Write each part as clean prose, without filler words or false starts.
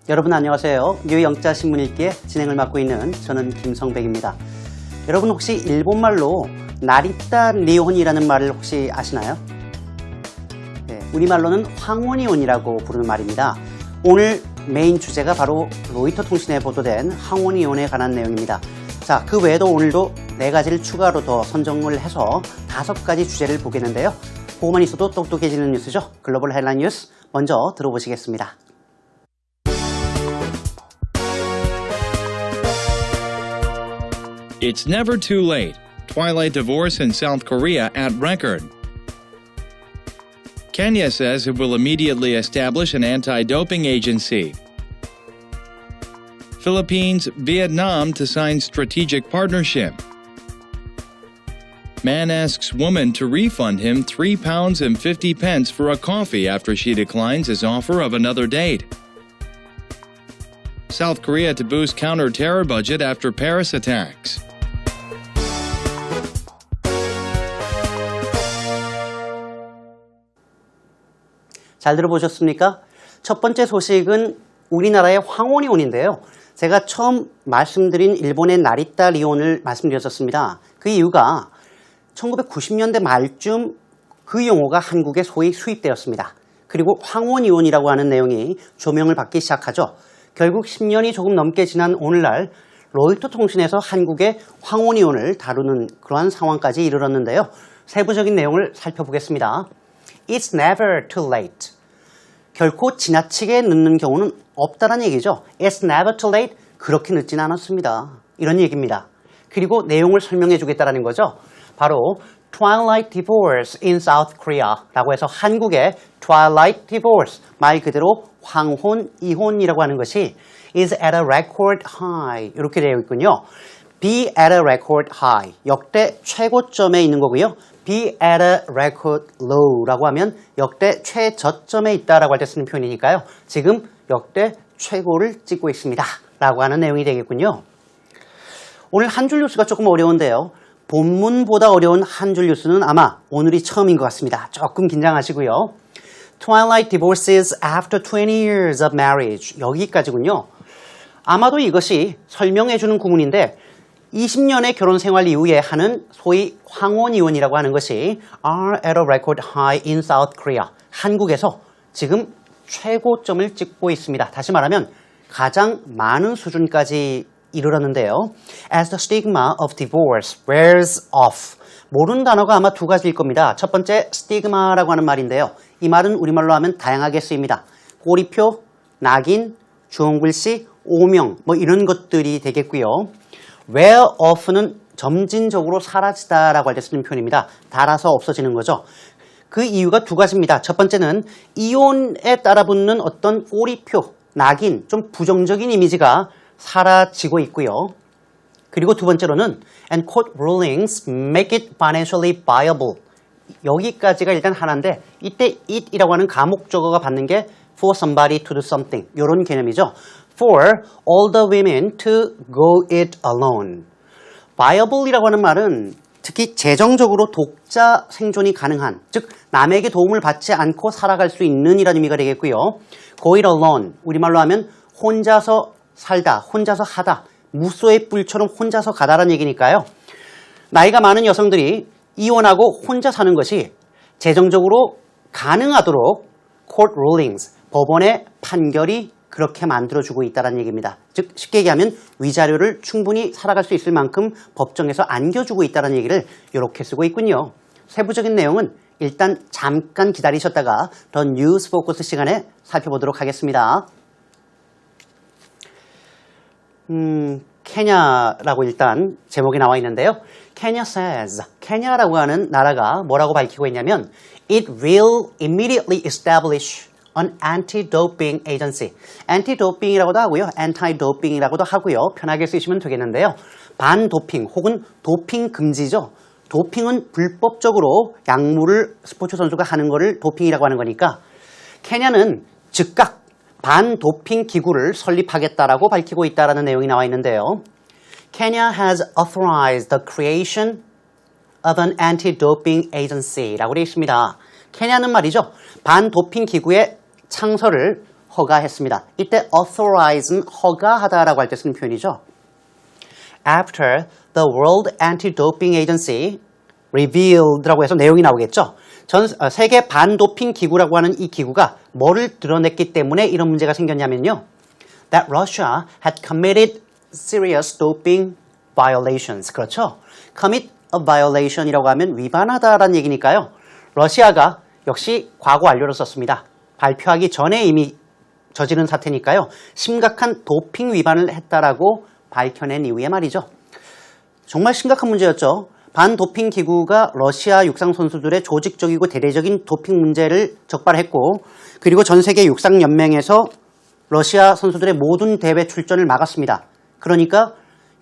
여러분 안녕하세요. 뉴영자 신문 읽기의 진행을 맡고 있는 저는 김성백입니다. 여러분 혹시 일본말로 나리타 니혼이라는 말을 혹시 아시나요? 네, 우리말로는 황혼이혼이라고 부르는 말입니다. 오늘 메인 주제가 바로 로이터 통신에 보도된 황혼이혼에 관한 내용입니다. 자, 그 외에도 오늘도 4가지를 추가로 더 선정을 해서 5가지 주제를 보겠는데요. 보고만 있어도 똑똑해지는 뉴스죠. 글로벌 헤드라인 뉴스 먼저 들어보시겠습니다. It's never too late. Twilight divorce in South Korea at record. Kenya says it will immediately establish an anti-doping agency. Philippines, Vietnam to sign strategic partnership. Man asks woman to refund him £3.50 for a coffee after she declines his offer of another date. South Korea to boost counter-terror budget after Paris attacks. 잘 들어보셨습니까? 첫 번째 소식은 우리나라의 황혼이혼인데요. 제가 처음 말씀드린 일본의 나리타 리혼을 말씀드렸었습니다. 그 이유가 1990년대 말쯤 그 용어가 한국에 소위 수입되었습니다. 그리고 황혼이혼이라고 하는 내용이 조명을 받기 시작하죠. 결국 10년이 조금 넘게 지난 오늘날 로이터 통신에서 한국의 황혼이혼을 다루는 그러한 상황까지 이르렀는데요. 세부적인 내용을 살펴보겠습니다. It's never too late. 결코 지나치게 늦는 경우는 없다는 얘기죠. It's never too late. 그렇게 늦진 않았습니다. 이런 얘기입니다. 그리고 내용을 설명해 주겠다는 거죠. 바로 Twilight divorce in South Korea 라고 해서 한국의 Twilight divorce, 말 그대로 황혼, 이혼이라고 하는 것이 is at a record high 이렇게 되어 있군요. be at a record high, 역대 최고점에 있는 거고요. be at a record low라고 하면 역대 최저점에 있다라고 할 때 쓰는 표현이니까요. 지금 역대 최고를 찍고 있습니다 라고 하는 내용이 되겠군요. 오늘 한 줄 뉴스가 조금 어려운데요. 본문보다 어려운 한 줄 뉴스는 아마 오늘이 처음인 것 같습니다. 조금 긴장하시고요. Twilight divorces after 20 years of marriage. 여기까지군요. 아마도 이것이 설명해주는 구문인데 20년의 결혼 생활 이후에 하는 소위 황혼이혼이라고 하는 것이 are at a record high in South Korea. 한국에서 지금 최고점을 찍고 있습니다. 다시 말하면 가장 많은 수준까지 이르렀는데요. As the stigma of divorce wears off. 모르는 단어가 아마 2가지일 겁니다. 첫 번째 stigma라고 하는 말인데요. 이 말은 우리말로 하면 다양하게 쓰입니다. 꼬리표, 낙인, 주홍글씨, 오명 뭐 이런 것들이 되겠고요. wear off는 점진적으로 사라지다라고 할 때 쓰는 표현입니다. 닳아서 없어지는 거죠. 그 이유가 2가지입니다. 첫 번째는 이혼에 따라 붙는 어떤 꼬리표, 낙인, 좀 부정적인 이미지가 사라지고 있고요. 그리고 2번째로는 and court rulings make it financially viable. 여기까지가 일단 하나인데 이때 it이라고 하는 가목적어가 받는 게 for somebody to do something 이런 개념이죠. For all the women to go it alone. viable이라고 하는 말은 특히 재정적으로 독자 생존이 가능한, 즉 남에게 도움을 받지 않고 살아갈 수 있는 이라는 의미가 되겠고요. go it alone, 우리말로 하면 혼자서 살다, 혼자서 하다, 무소의 뿔처럼 혼자서 가다라는 얘기니까요. 나이가 많은 여성들이 이혼하고 혼자 사는 것이 재정적으로 가능하도록 court rulings, 법원의 판결이 그렇게 만들어주고 있다는 얘기입니다. 즉 쉽게 얘기하면 위자료를 충분히 살아갈 수 있을 만큼 법정에서 안겨주고 있다는 얘기를 이렇게 쓰고 있군요. 세부적인 내용은 일단 잠깐 기다리셨다가 더 뉴스 포커스 시간에 살펴보도록 하겠습니다. 케냐라고 일단 제목이 나와 있는데요. Kenya says, 케냐라고 하는 나라가 뭐라고 밝히고 있냐면 It will immediately establish an anti-doping agency. anti-doping이라고도 하고요. anti-doping이라고도 하고요. 편하게 쓰시면 되겠는데요. 반도핑 혹은 도핑 금지죠. 도핑은 불법적으로 약물을 스포츠 선수가 하는 거를 도핑이라고 하는 거니까 케냐는 즉각 반도핑 기구를 설립하겠다라고 밝히고 있다라는 내용이 나와 있는데요. Kenya has authorized the creation of an anti-doping agency라고 되어 있습니다. 케냐는 말이죠. 반도핑 기구의 창설을 허가했습니다. 이때 authorize는 허가하다라고 할 때 쓰는 표현이죠. After the World Anti-Doping Agency revealed라고 해서 내용이 나오겠죠. 세계 반도핑 기구라고 하는 이 기구가 뭐를 드러냈기 때문에 이런 문제가 생겼냐면요. That Russia had committed serious doping violations. 그렇죠. commit a violation이라고 하면 위반하다라는 얘기니까요. 러시아가 역시 과거 완료로 썼습니다. 발표하기 전에 이미 저지른 사태니까요. 심각한 도핑 위반을 했다라고 밝혀낸 이후에 말이죠. 정말 심각한 문제였죠. 반도핑 기구가 러시아 육상 선수들의 조직적이고 대대적인 도핑 문제를 적발했고 그리고 전 세계 육상 연맹에서 러시아 선수들의 모든 대회 출전을 막았습니다. 그러니까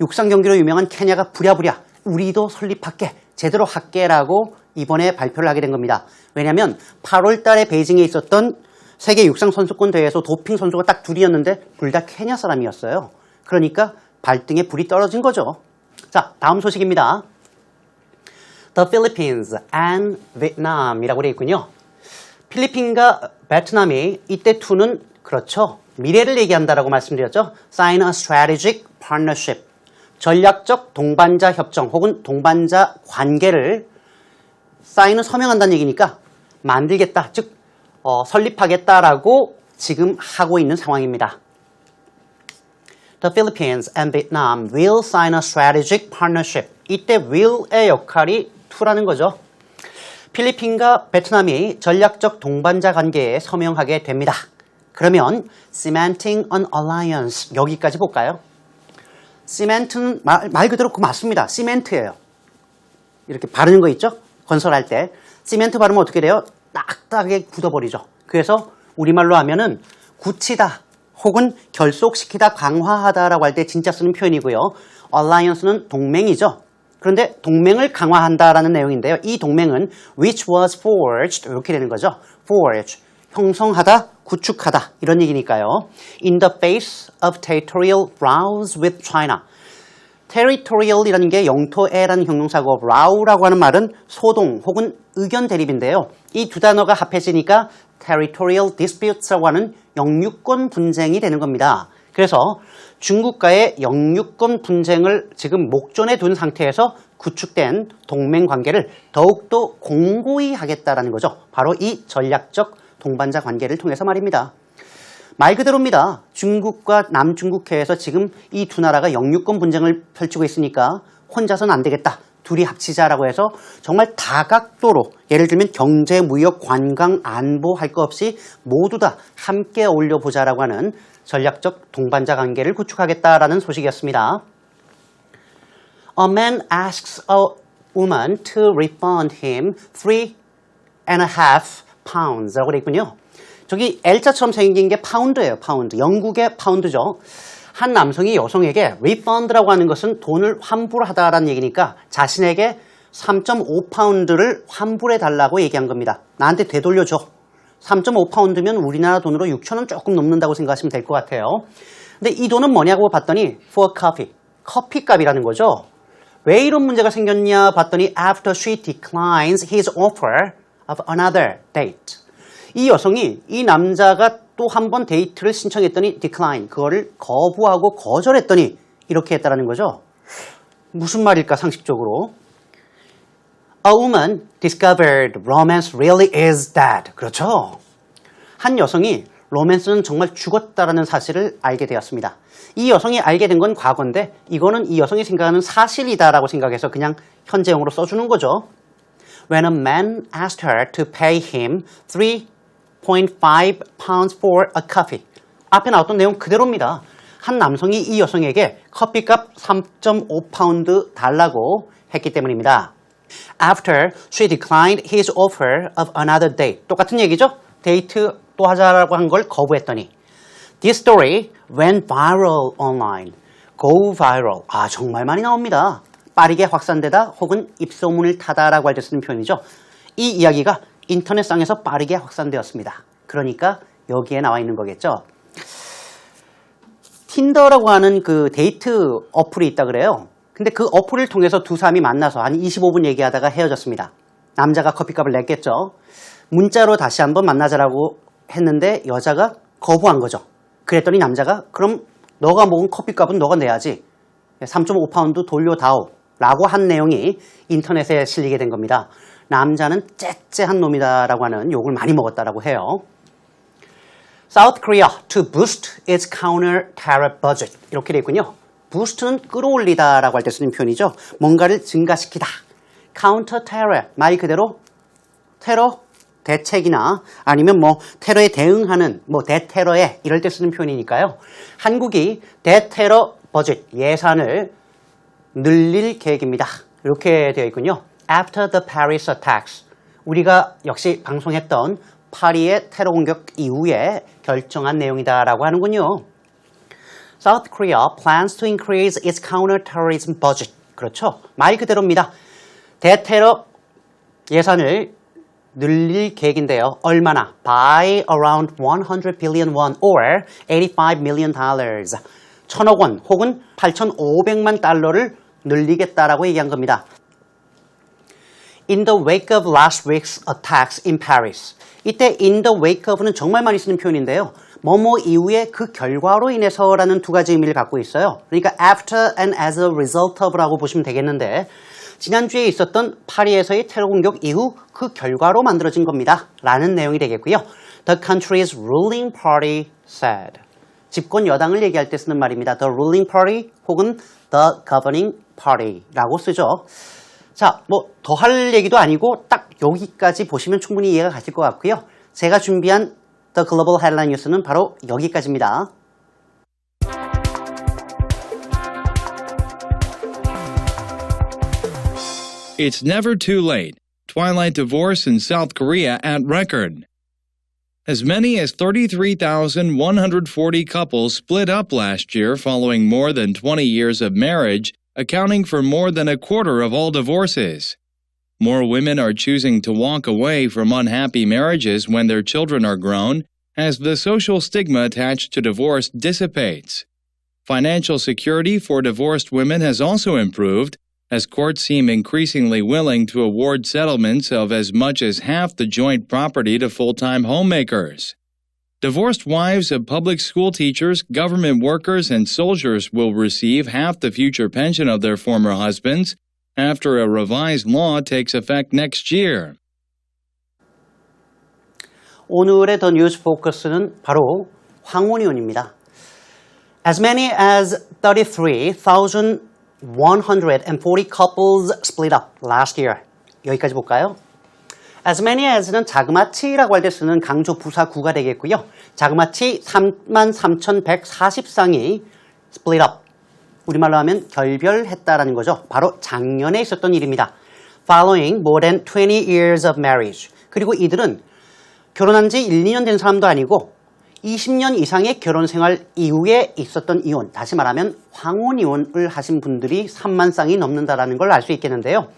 육상 경기로 유명한 케냐가 부랴부랴 우리도 설립할게, 제대로 할게라고 이번에 발표를 하게 된 겁니다. 왜냐하면 8월 달에 베이징에 있었던 세계 육상 선수권 대회에서 도핑 선수가 딱 둘이었는데 둘 다 케냐 사람이었어요. 그러니까 발등에 불이 떨어진 거죠. 자, 다음 소식입니다. The Philippines and Vietnam이라고 되어 있군요. 필리핀과 베트남이 이때 투는 그렇죠. 미래를 얘기한다라고 말씀드렸죠. Sign a strategic partnership. 전략적 동반자 협정 혹은 동반자 관계를 사인은 서명한다는 얘기니까 만들겠다, 즉 설립하겠다라고 지금 하고 있는 상황입니다. The Philippines and Vietnam will sign a strategic partnership. 이때 will의 역할이 to라는 거죠. 필리핀과 베트남이 전략적 동반자 관계에 서명하게 됩니다. 그러면 cementing an alliance 여기까지 볼까요? 시멘트는 말 그대로 그 맞습니다. 시멘트예요. 이렇게 바르는 거 있죠? 건설할 때. 시멘트 바르면 어떻게 돼요? 딱딱하게 굳어버리죠. 그래서 우리말로 하면은 굳히다 혹은 결속시키다, 강화하다라고 할 때 진짜 쓰는 표현이고요. alliance는 동맹이죠. 그런데 동맹을 강화한다라는 내용인데요. 이 동맹은 which was forged 이렇게 되는 거죠. forge, 형성하다, 구축하다 이런 얘기니까요. In the face of territorial rows with China. territorial이라는 게 영토에라는 형용사고 row라고 하는 말은 소동 혹은 의견 대립인데요. 이 두 단어가 합해지니까 territorial disputes라고 하는 영유권 분쟁이 되는 겁니다. 그래서 중국과의 영유권 분쟁을 지금 목전에 둔 상태에서 구축된 동맹 관계를 더욱더 공고히 하겠다라는 거죠. 바로 이 전략적 동반자 관계를 통해서 말입니다. 말 그대로입니다. 중국과 남중국해에서 지금 이 두 나라가 영유권 분쟁을 펼치고 있으니까 혼자서는 안 되겠다. 둘이 합치자라고 해서 정말 다각도로 예를 들면 경제, 무역, 관광, 안보 할 거 없이 모두 다 함께 어울려 보자라고 하는 전략적 동반자 관계를 구축하겠다라는 소식이었습니다. A man asks a woman to refund him 3.5 pounds라고 되어 있군요. 저기 L자처럼 생긴 게 파운드예요. 파운드. 영국의 파운드죠. 한 남성이 여성에게 refund라고 하는 것은 돈을 환불하다라는 얘기니까 자신에게 3.5파운드를 환불해달라고 얘기한 겁니다. 나한테 되돌려줘. 3.5파운드면 우리나라 돈으로 6,000원 조금 넘는다고 생각하시면 될 것 같아요. 근데 이 돈은 뭐냐고 봤더니 for coffee. 커피값이라는 거죠. 왜 이런 문제가 생겼냐 봤더니 after she declines his offer of another date. 이 여성이 이 남자가 또 한 번 데이트를 신청했더니 decline, 그거를 거부하고 거절했더니 이렇게 했다라는 거죠. 무슨 말일까 상식적으로. A woman discovered romance really is dead. 그렇죠. 한 여성이 로맨스는 정말 죽었다라는 사실을 알게 되었습니다. 이 여성이 알게 된 건 과거인데 이거는 이 여성이 생각하는 사실이다라고 생각해서 그냥 현재형으로 써주는 거죠. When a man asked her to pay him 3.5 pounds for a coffee. 앞에 나왔던 내용 그대로입니다. 한 남성이 이 여성에게 커피값 3.5파운드 달라고 했기 때문입니다. After she declined his offer of another date. 똑같은 얘기죠? 데이트 또 하자라고 한 걸 거부했더니 This story went viral online. Go viral. 아, 정말 많이 나옵니다. 빠르게 확산되다 혹은 입소문을 타다라고 할 때 쓰는 표현이죠. 이 이야기가 인터넷상에서 빠르게 확산되었습니다. 그러니까 여기에 나와 있는 거겠죠. 틴더라고 하는 그 데이트 어플이 있다 그래요. 근데 그 어플을 통해서 두 사람이 만나서 한 25분 얘기하다가 헤어졌습니다. 남자가 커피값을 냈겠죠. 문자로 다시 한번 만나자라고 했는데 여자가 거부한 거죠. 그랬더니 남자가 그럼 너가 먹은 커피값은 너가 내야지. 3.5파운드 돌려다오 라고 한 내용이 인터넷에 실리게 된 겁니다. 남자는 째째한 놈이다라고 하는 욕을 많이 먹었다라고 해요. South Korea to boost its counter-terror budget 이렇게 되어 있군요. boost는 끌어올리다 라고 할 때 쓰는 표현이죠. 뭔가를 증가시키다. counter-terror 말 그대로 테러 대책이나 아니면 뭐 테러에 대응하는 뭐 대테러에 이럴 때 쓰는 표현이니까요. 한국이 대테러 버짓 예산을 늘릴 계획입니다. 이렇게 되어 있군요. After the Paris attacks 우리가 역시 방송했던 파리의 테러 공격 이후에 결정한 내용이다라고 하는군요. South Korea plans to increase its counter-terrorism budget. 그렇죠. 말 그대로입니다. 대테러 예산을 늘릴 계획인데요. 얼마나? By around 100 billion won or 85 million dollars. 1000억 원 혹은 8,500만 달러를 늘리겠다라고 얘기한 겁니다. In the wake of last week's attacks in Paris. 이때 in the wake of는 정말 많이 쓰는 표현인데요. 뭐뭐 이후에 그 결과로 인해서라는 두 가지 의미를 갖고 있어요. 그러니까 after and as a result of라고 보시면 되겠는데 지난주에 있었던 파리에서의 테러 공격 이후 그 결과로 만들어진 겁니다. 라는 내용이 되겠고요. The country's ruling party said. 집권 여당을 얘기할 때 쓰는 말입니다. The ruling party 혹은 the governing party라고 쓰죠. 자, 뭐 더 할 얘기도 아니고 딱 여기까지 보시면 충분히 이해가 가실 것 같고요. 제가 준비한 The Global Headline News는 바로 여기까지입니다. It's never too late. Twilight divorce in South Korea at record. As many as 33,140 couples split up last year following more than 20 years of marriage, accounting for more than a quarter of all divorces. More women are choosing to walk away from unhappy marriages when their children are grown, as the social stigma attached to divorce dissipates. Financial security for divorced women has also improved, as courts seem increasingly willing to award settlements of as much as half the joint property to full-time homemakers. Divorced wives of public school teachers, government workers, and soldiers will receive half the future pension of their former husbands after a revised law takes effect next year. 오늘의 더 뉴스 포커스는 바로 황혼이혼입니다. As many as 33,140 couples split up last year. 여기까지 볼까요? As many as는 자그마치라고 할 때 쓰는 강조 부사 구가 되겠고요. 자그마치 33,140쌍이 split up. 우리말로 하면 결별했다라는 거죠. 바로 작년에 있었던 일입니다. Following more than 20 years of marriage. 그리고 이들은 결혼한 지 1, 2년 된 사람도 아니고 20년 이상의 결혼 생활 이후에 있었던 이혼, 다시 말하면 황혼이혼을 하신 분들이 3만 쌍이 넘는다라는 걸 알 수 있겠는데요.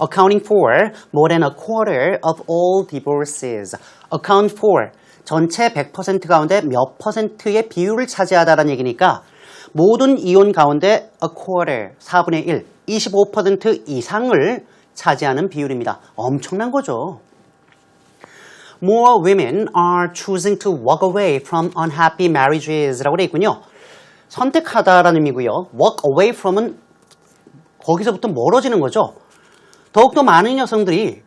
Accounting for more than a quarter of all divorces. Account for, 전체 100% 가운데 몇 퍼센트의 비율을 차지하다라는 얘기니까 모든 이혼 가운데 a quarter, 4분의 1, 25% 이상을 차지하는 비율입니다. 엄청난 거죠. More women are choosing to walk away from unhappy marriages 라고 되어 있군요. 선택하다라는 의미고요. walk away from은 거기서부터 멀어지는 거죠. 더욱더 많은 여성들이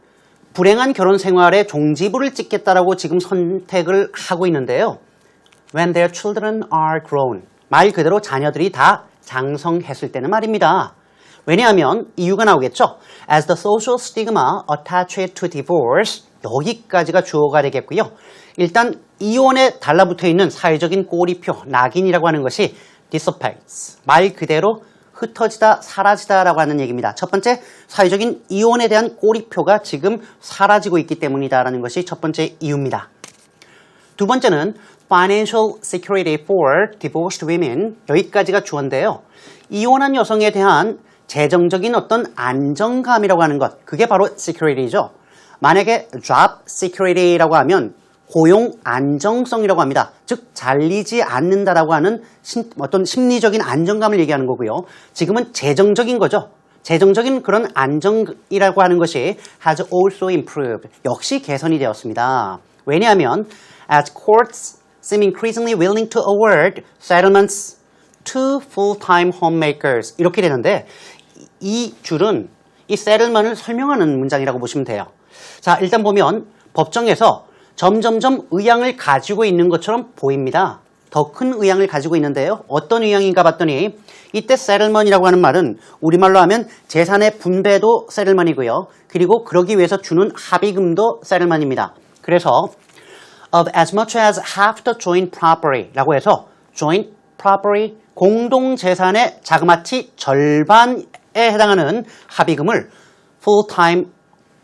불행한 결혼 생활에 종지부를 찍겠다라고 지금 선택을 하고 있는데요. When their children are grown. 말 그대로 자녀들이 다 장성했을 때는 말입니다. 왜냐하면 이유가 나오겠죠. As the social stigma attached to divorce. 여기까지가 주어가 되겠고요. 일단 이혼에 달라붙어 있는 사회적인 꼬리표, 낙인이라고 하는 것이 dissipates. 말 그대로 흩어지다, 사라지다라고 하는 얘기입니다. 첫 번째, 사회적인 이혼에 대한 꼬리표가 지금 사라지고 있기 때문이다라는 것이 첫 번째 이유입니다. 두 번째는 financial security for divorced women. 여기까지가 주어인데요. 이혼한 여성에 대한 재정적인 어떤 안정감이라고 하는 것, 그게 바로 security죠. 만약에 job security라고 하면 고용 안정성이라고 합니다. 즉 잘리지 않는다라고 하는 어떤 심리적인 안정감을 얘기하는 거고요. 지금은 재정적인 거죠. 재정적인 그런 안정이라고 하는 것이 has also improved. 역시 개선이 되었습니다. 왜냐하면 as courts seem increasingly willing to award settlements to full-time homemakers. 이렇게 되는데 이 줄은 이 settlement을 설명하는 문장이라고 보시면 돼요. 자, 일단 보면 법정에서 점점점 의향을 가지고 있는 것처럼 보입니다. 더 큰 의향을 가지고 있는데요. 어떤 의향인가 봤더니 이때 settlement이라고 하는 말은 우리말로 하면 재산의 분배도 settlement이고요. 그리고 그러기 위해서 주는 합의금도 settlement입니다. 그래서 of as much as half the joint property라고 해서 joint property 공동재산의 자그마치 절반에 해당하는 합의금을 full-time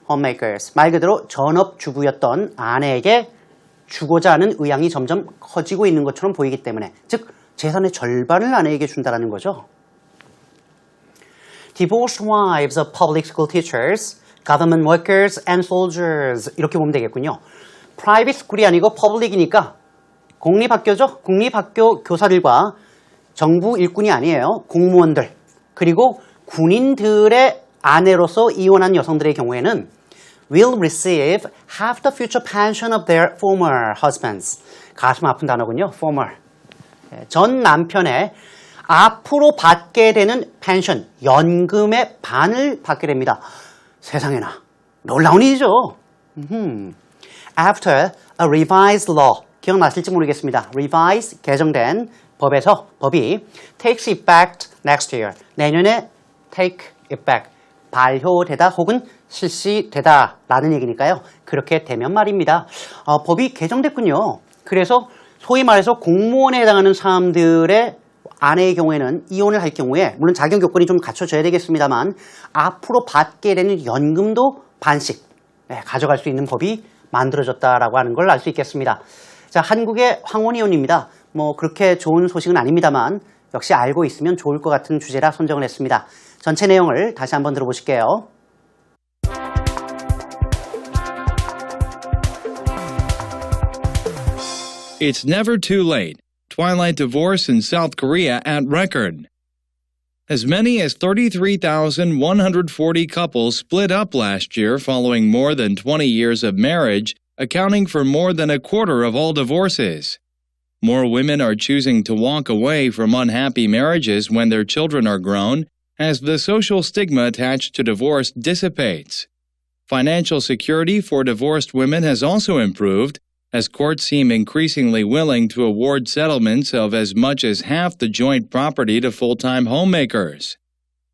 homemakers 말 그대로 전업주부였던 아내에게 주고자 하는 의향이 점점 커지고 있는 것처럼 보이기 때문에 즉 재산의 절반을 아내에게 준다는 거죠. Divorced wives of public school teachers, government workers and soldiers 이렇게 보면 되겠군요. private school이 아니고 public이니까 공립학교죠. 공립학교 교사들과 정부 일꾼이 아니에요. 공무원들 그리고 군인들의 아내로서 이혼한 여성들의 경우에는 will receive half the future pension of their former husbands. 가슴 아픈 단어군요. former. 전 남편의 앞으로 받게 되는 펜션, 연금의 반을 받게 됩니다. 세상에나 놀라운 일이죠. After a revised law, 기억나실지 모르겠습니다. revised, 개정된 법이 takes effect next year, 내년에 take effect, 발효되다 혹은 실시되다 라는 얘기니까요. 그렇게 되면 말입니다. 법이 개정됐군요. 그래서 소위 말해서 공무원에 해당하는 사람들의 아내의 경우에는 이혼을 할 경우에 물론 자격 요건이 좀 갖춰져야 되겠습니다만 앞으로 받게 되는 연금도 반씩 가져갈 수 있는 법이 만들어졌다라고 하는 걸 알 수 있겠습니다. 자, 한국의 황혼이혼입니다. 뭐 그렇게 좋은 소식은 아닙니다만 역시 알고 있으면 좋을 것 같은 주제라 선정을 했습니다. 전체 내용을 다시 한번 들어보실게요. It's never too late. Twilight divorce in South Korea at record. As many as 33,140 couples split up last year following more than 20 years of marriage, accounting for more than a quarter of all divorces. More women are choosing to walk away from unhappy marriages when their children are grown, as the social stigma attached to divorce dissipates. Financial security for divorced women has also improved, as courts seem increasingly willing to award settlements of as much as half the joint property to full-time homemakers.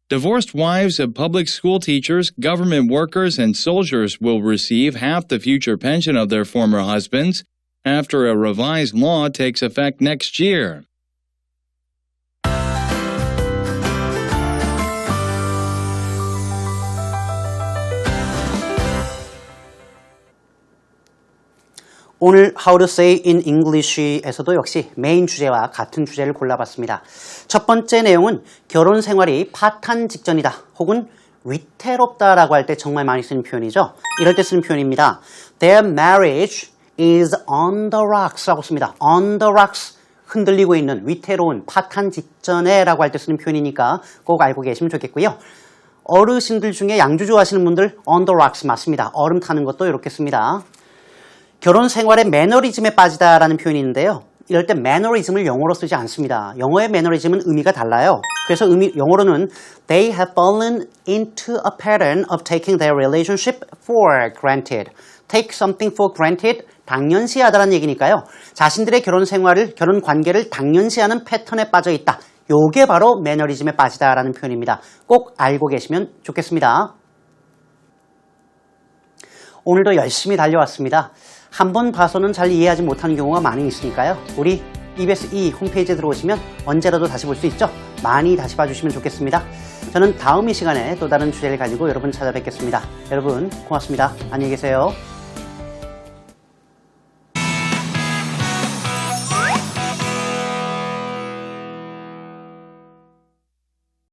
Divorced wives of public school teachers, government workers, and soldiers will receive half the future pension of their former husbands after a revised law takes effect next year. 오늘 How to Say in English에서도 역시 메인 주제와 같은 주제를 골라봤습니다. 첫 번째 내용은 결혼 생활이 파탄 직전이다 혹은 위태롭다라고 할 때 정말 많이 쓰는 표현이죠. 이럴 때 쓰는 표현입니다. Their marriage is on the rocks 라고 씁니다. on the rocks 흔들리고 있는 위태로운 파탄 직전에 라고 할 때 쓰는 표현이니까 꼭 알고 계시면 좋겠고요. 어르신들 중에 양주 좋아하시는 분들 on the rocks 맞습니다. 얼음 타는 것도 이렇게 씁니다. 결혼 생활의 매너리즘에 빠지다라는 표현이 있는데요. 이럴 때 매너리즘을 영어로 쓰지 않습니다. 영어의 매너리즘은 의미가 달라요. 그래서 영어로는 They have fallen into a pattern of taking their relationship for granted. Take something for granted, 당연시하다라는 얘기니까요. 자신들의 결혼 생활을, 결혼 관계를 당연시하는 패턴에 빠져 있다. 요게 바로 매너리즘에 빠지다라는 표현입니다. 꼭 알고 계시면 좋겠습니다. 오늘도 열심히 달려왔습니다. 한 번 봐서는 잘 이해하지 못하는 경우가 많이 있으니까요. 우리 EBS E 홈페이지에 들어오시면 언제라도 다시 볼 수 있죠. 많이 다시 봐주시면 좋겠습니다. 저는 다음 이 시간에 또 다른 주제를 가지고 여러분 찾아뵙겠습니다. 여러분 고맙습니다. 안녕히 계세요.